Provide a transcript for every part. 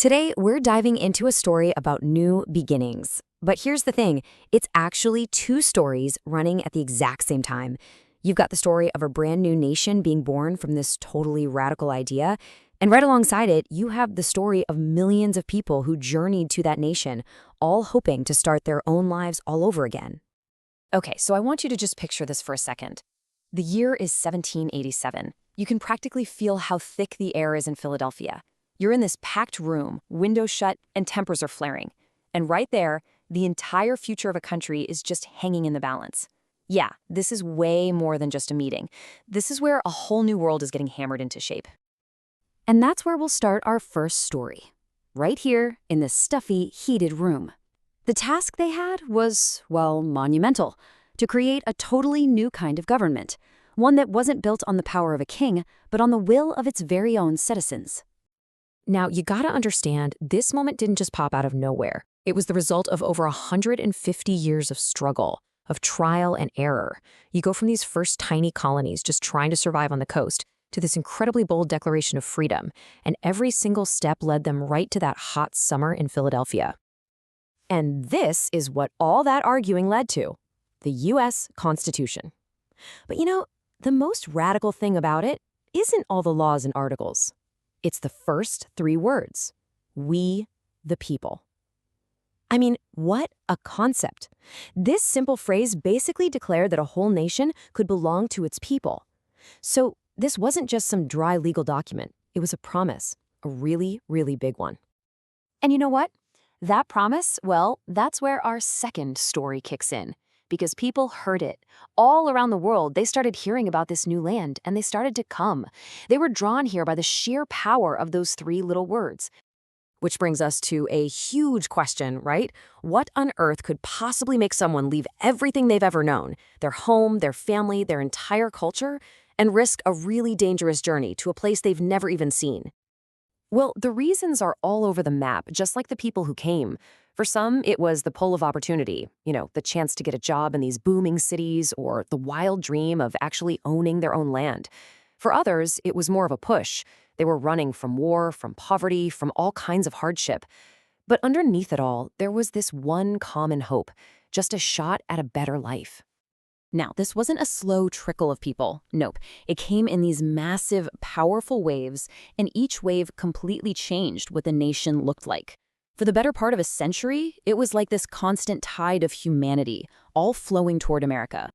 Today, we're diving into a story about new beginnings. But here's the thing, it's actually two stories running at the exact same time. You've got the story of a brand new nation being born from this totally radical idea, and right alongside it, you have the story of millions of people who journeyed to that nation, all hoping to start their own lives all over again. Okay, so I want you to just picture this for a second. The year is 1787. You can practically feel how thick the air is in Philadelphia. You're in this packed room, windows shut, and tempers are flaring. And right there, the entire future of a country is just hanging in the balance. Yeah, this is way more than just a meeting. This is where a whole new world is getting hammered into shape. And that's where we'll start our first story. Right here in this stuffy, heated room. The task they had was, well, monumental. To create a totally new kind of government. One that wasn't built on the power of a king, but on the will of its very own citizens. Now, you gotta understand, this moment didn't just pop out of nowhere. It was the result of over 150 years of struggle, of trial and error. You go from these first tiny colonies just trying to survive on the coast to this incredibly bold declaration of freedom, and every single step led them right to that hot summer in Philadelphia. And this is what all that arguing led to, the U.S. Constitution. But the most radical thing about it isn't all the laws and articles. It's the first three words, we the people. I mean, what a concept. This simple phrase basically declared that a whole nation could belong to its people. So this wasn't just some dry legal document. It was a promise, a really, really big one. And you know what? That promise, well, that's where our second story kicks in. Because people heard it. All around the world, they started hearing about this new land, and they started to come. They were drawn here by the sheer power of those three little words. Which brings us to a huge question, right? What on earth could possibly make someone leave everything they've ever known, their home, their family, their entire culture, and risk a really dangerous journey to a place they've never even seen? Well, the reasons are all over the map, just like the people who came. For some, it was the pull of opportunity, the chance to get a job in these booming cities or the wild dream of actually owning their own land. For others, it was more of a push. They were running from war, from poverty, from all kinds of hardship. But underneath it all, there was this one common hope, just a shot at a better life. Now, this wasn't a slow trickle of people. Nope. It came in these massive, powerful waves, and each wave completely changed what the nation looked like. For the better part of a century, it was like this constant tide of humanity, all flowing toward America.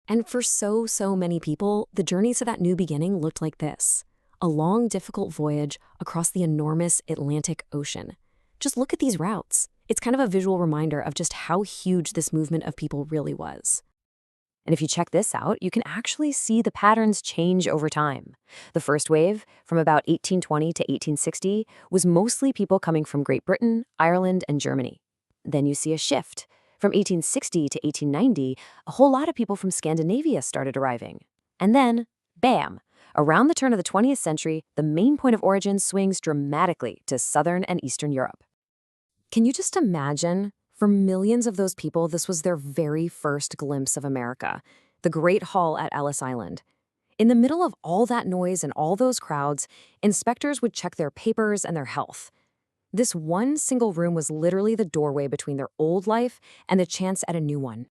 And for so many people, the journey to that new beginning looked like this. A long, difficult voyage across the enormous Atlantic Ocean. Just look at these routes. It's kind of a visual reminder of just how huge this movement of people really was. And if you check this out, you can actually see the patterns change over time. The first wave, from about 1820 to 1860, was mostly people coming from Great Britain, Ireland, and Germany. Then you see a shift. From 1860 to 1890, a whole lot of people from Scandinavia started arriving. And then, bam! Around the turn of the 20th century, the main point of origin swings dramatically to Southern and Eastern Europe. Can you just imagine? For millions of those people, this was their very first glimpse of America, the Great Hall at Ellis Island. In the middle of all that noise and all those crowds, inspectors would check their papers and their health. This one single room was literally the doorway between their old life and the chance at a new one.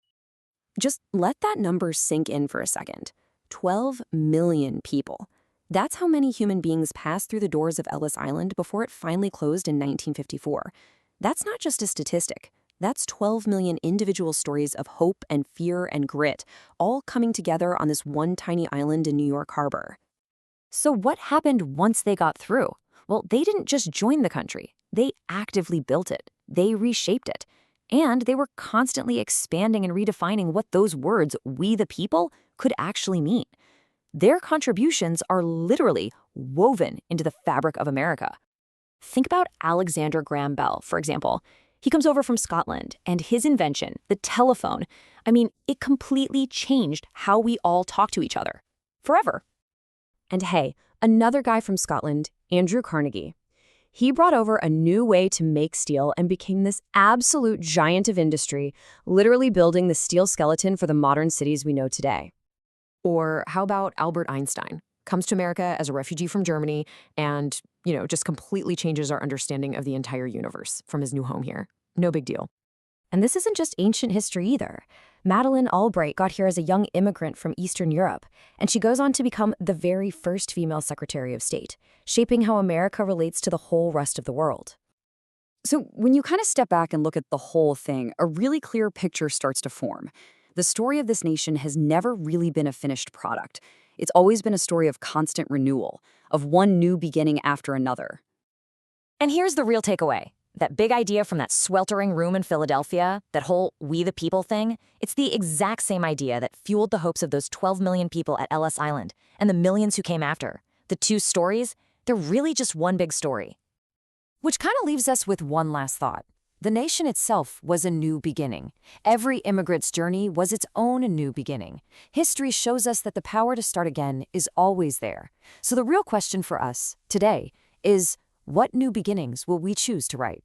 Just let that number sink in for a second. 12 million people. That's how many human beings passed through the doors of Ellis Island before it finally closed in 1954. That's not just a statistic. That's 12 million individual stories of hope and fear and grit, all coming together on this one tiny island in New York Harbor. So what happened once they got through? Well, they didn't just join the country. They actively built it. They reshaped it. And they were constantly expanding and redefining what those words, we the people, could actually mean. Their contributions are literally woven into the fabric of America. Think about Alexander Graham Bell, for example. He comes over from Scotland, and his invention, the telephone, it completely changed how we all talk to each other. Forever. And hey, another guy from Scotland, Andrew Carnegie. He brought over a new way to make steel and became this absolute giant of industry, literally building the steel skeleton for the modern cities we know today. Or how about Albert Einstein? Comes to America as a refugee from Germany and just completely changes our understanding of the entire universe from his new home here. No big deal. And this isn't just ancient history either. Madeleine Albright got here as a young immigrant from Eastern Europe, and she goes on to become the very first female Secretary of State, shaping how America relates to the whole rest of the world. So when you kind of step back and look at the whole thing, a really clear picture starts to form. The story of this nation has never really been a finished product. It's always been a story of constant renewal, of one new beginning after another. And here's the real takeaway. That big idea from that sweltering room in Philadelphia, that whole "we the people" thing, it's the exact same idea that fueled the hopes of those 12 million people at Ellis Island and the millions who came after. The two stories, they're really just one big story. Which kind of leaves us with one last thought. The nation itself was a new beginning. Every immigrant's journey was its own new beginning. History shows us that the power to start again is always there. So the real question for us today is, what new beginnings will we choose to write?